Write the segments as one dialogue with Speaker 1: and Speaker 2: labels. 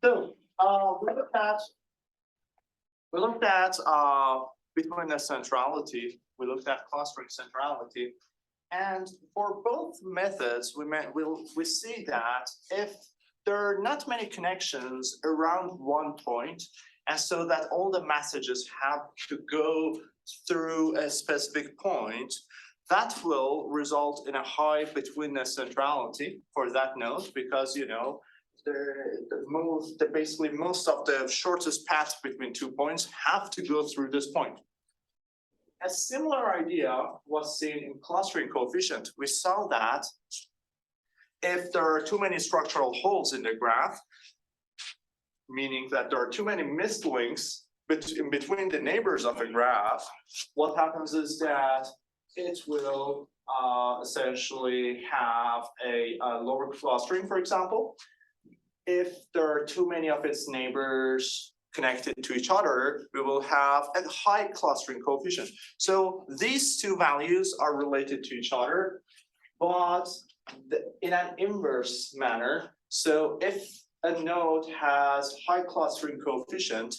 Speaker 1: So we looked at betweenness centrality. We looked at clustering centrality, and for both methods, we see that if there are not many connections around one point, and so that all the messages have to go through a specific point, that will result in a high betweenness centrality for that node, because basically most of the shortest paths between 2 points have to go through this point. A similar idea was seen in clustering coefficient. We saw that if there are too many structural holes in the graph, meaning that there are too many missed links in between the neighbors of a graph, what happens is that it will essentially have a lower clustering, for example. If there are too many of its neighbors connected to each other, we will have a high clustering coefficient. So these two values are related to each other, but in an inverse manner. So if a node has high clustering coefficient,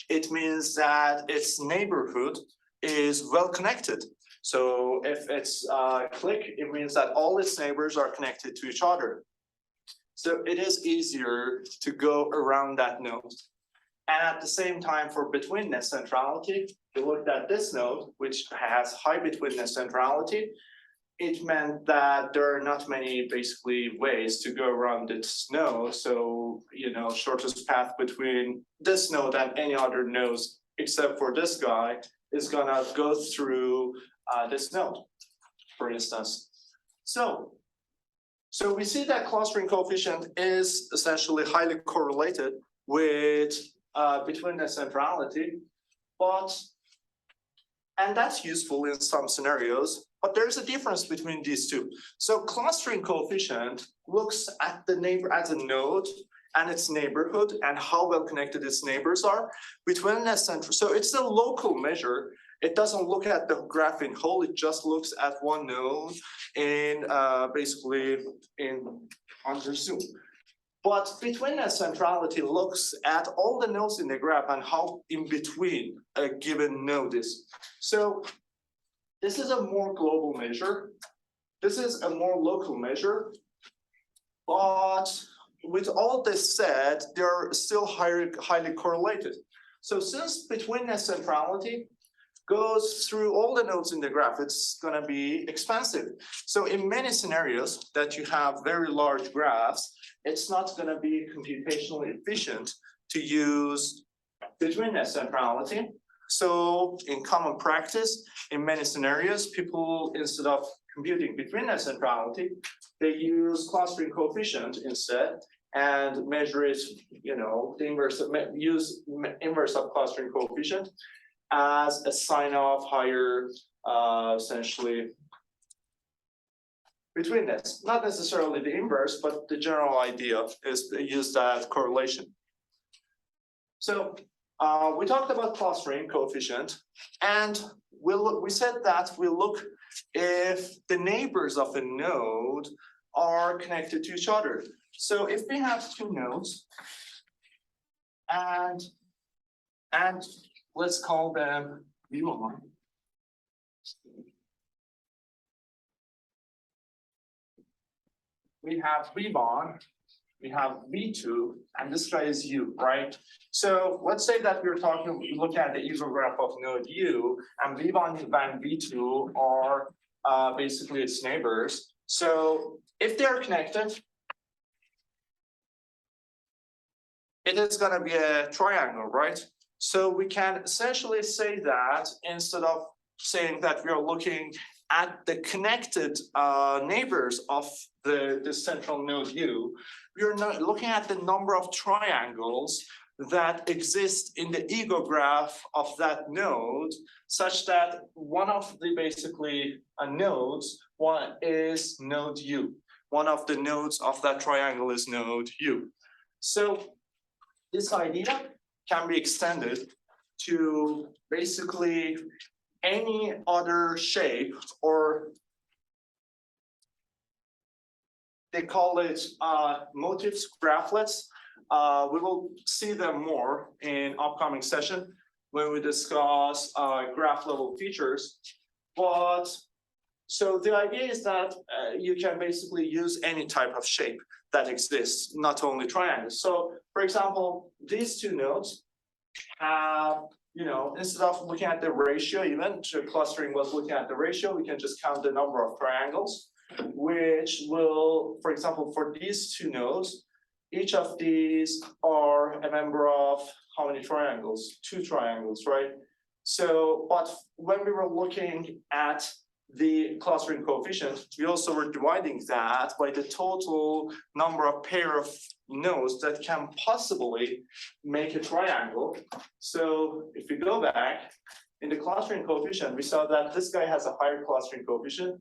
Speaker 1: it means that its neighborhood is well connected. So if it's click, it means that all its neighbors are connected to each other. So it is easier to go around that node. And at the same time, for betweenness centrality, we looked at this node, which has high betweenness centrality. It meant that there are not many basically ways to go around this node. So, shortest path between this node and any other nodes, except for this guy, is gonna go through this node, for instance. So we see that clustering coefficient is essentially highly correlated with betweenness centrality, and that's useful in some scenarios, but there's a difference between these two. So clustering coefficient looks at the neighbor as a node and its neighborhood and how well connected its neighbors are. Betweenness central, so it's a local measure. It doesn't look at the graph in whole, it just looks at one node in basically under zoom. But betweenness centrality looks at all the nodes in the graph and how in between a given node is. So this is a more global measure. This is a more local measure. But with all this said, they're still highly correlated. So since betweenness centrality goes through all the nodes in the graph, it's going to be expensive. So in many scenarios that you have very large graphs, it's not going to be computationally efficient to use betweenness centrality. So in common practice, in many scenarios, people, instead of computing betweenness centrality, they use clustering coefficient instead and measure it, the inverse of, use inverse of clustering coefficient as a sign of higher, essentially, betweenness. Not necessarily the inverse, but the general idea is use that correlation. So we talked about clustering coefficient, and we said that we look if the neighbors of a node are connected to each other. So if we have two nodes, and let's call them V1. We have V1, we have V2, and this guy is U, right? So let's say that we're look at the ego graph of node U, and V1 and V2 are basically its neighbors. So if they're connected, it is going to be a triangle, right? So we can essentially say that instead of saying that we are looking at the connected neighbors of the central node U, we are not looking at the number of triangles that exist in the ego graph of that node, such that one of the basically nodes, one is node U. One of the nodes of that triangle is node U. So this idea can be extended to basically any other shape, or they call it motifs, graphlets. We will see them more in upcoming session when we discuss graph level features. But so the idea is that you can basically use any type of shape that exists, not only triangles. So for example, these two nodes have, instead of looking at the ratio, even clustering was looking at the ratio, we can just count the number of triangles, which will, for example, for these two nodes, each of these are a member of how many triangles? 2 triangles, right? So, but when we were looking at the clustering coefficient, we also were dividing that by the total number of pair of nodes that can possibly make a triangle. So if we go back in the clustering coefficient, we saw that this guy has a higher clustering coefficient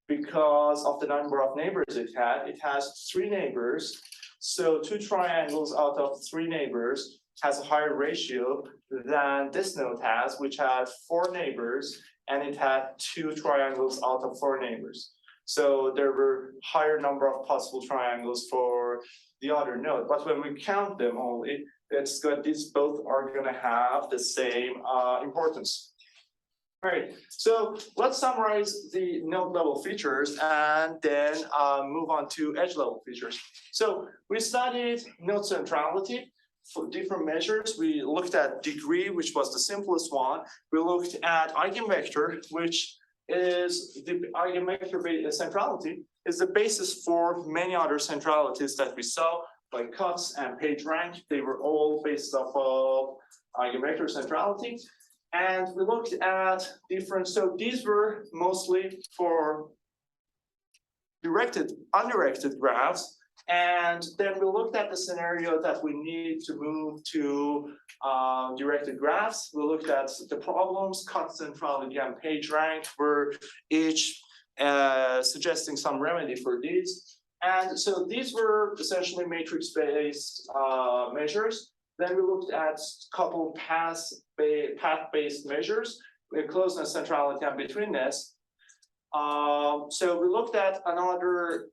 Speaker 1: because of the number of neighbors it had. It has 3 neighbors. So 2 triangles out of 3 neighbors has a higher ratio than this node has, which had 4 neighbors, and it had 2 triangles out of 4 neighbors. So there were higher number of possible triangles for the other node. But when we count them only, it's good. These both are going to have the same importance. All right, so let's summarize the node level features and then move on to edge level features. So we studied node centrality for different measures. We looked at degree, which was the simplest one. We looked at eigenvector, which is the eigenvector centrality is the basis for many other centralities that we saw, like cuts and page rank. They were all based off of eigenvector centrality. And we looked at different, so these were mostly for undirected graphs. And then we looked at the scenario that we need to move to directed graphs. We looked at the problems, cut centrality and page rank were each suggesting some remedy for these. And so these were essentially matrix-based measures. Then we looked at a couple path-based measures with closeness, centrality, and betweenness. So we looked at another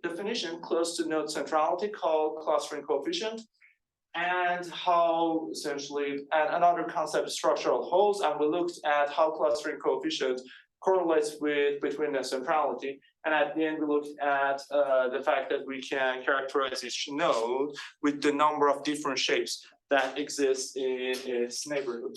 Speaker 1: definition close to node centrality called clustering coefficient, and how essentially, and another concept, structural holes, and we looked at how clustering coefficient correlates with betweenness centrality. And at the end, we looked at the fact that we can characterize each node with the number of different shapes that exist in its neighborhood.